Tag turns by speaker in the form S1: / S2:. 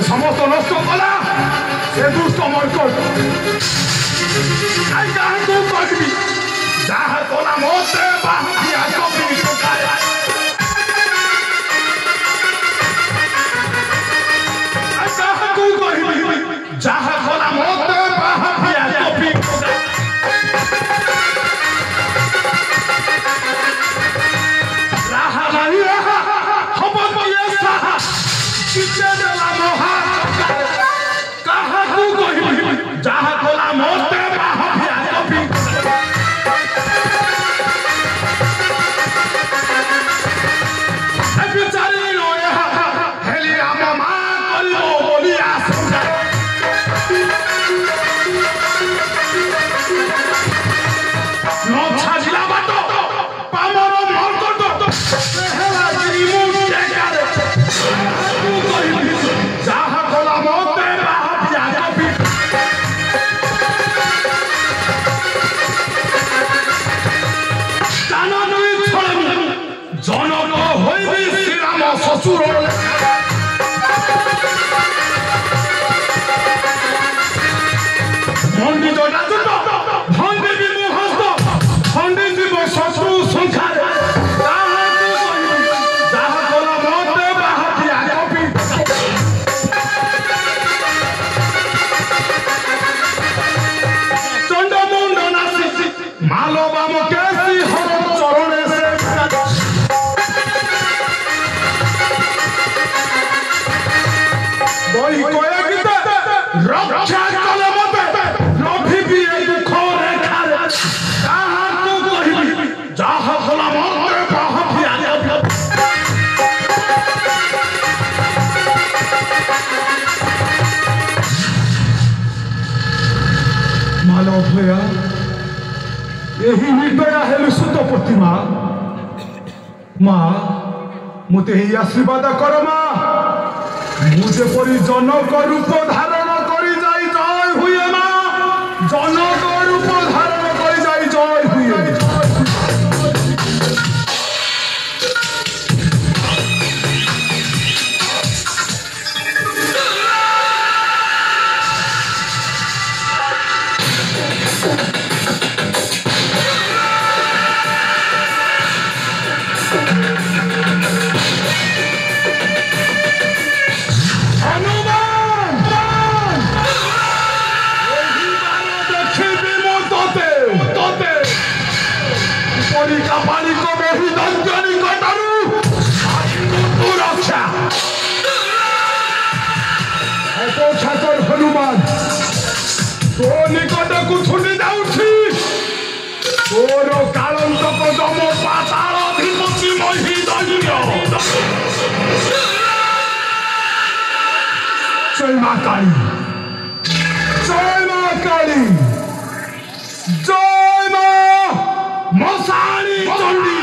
S1: समस्त नष्ट कला से दुष्ट मर्कट कहबी जहाँ कला मते बाहिया कपी टोकाय कहबी जहाँ कला मते बाहिया कपी टोकाय राहा नहीं रहा हम ये साहा किसे देला मोहा कहा तू कहबी जहाँ कला मते बाहिया कपी यही निर्दया हेलु सुत प्रतिमा माँ मुते ही आशीर्वाद कर माँ मुझे परी जनक रूप धारण करी जाई जय हुए माँ जनक रूप धारण करी जाई जय हुए हनुमान तो निकट को छुटी जाऊँगी तोर कालंतक जम पाताल अधिपति मही दैन्य जय मां काली जय मां काली जय मां मसाणी चंडी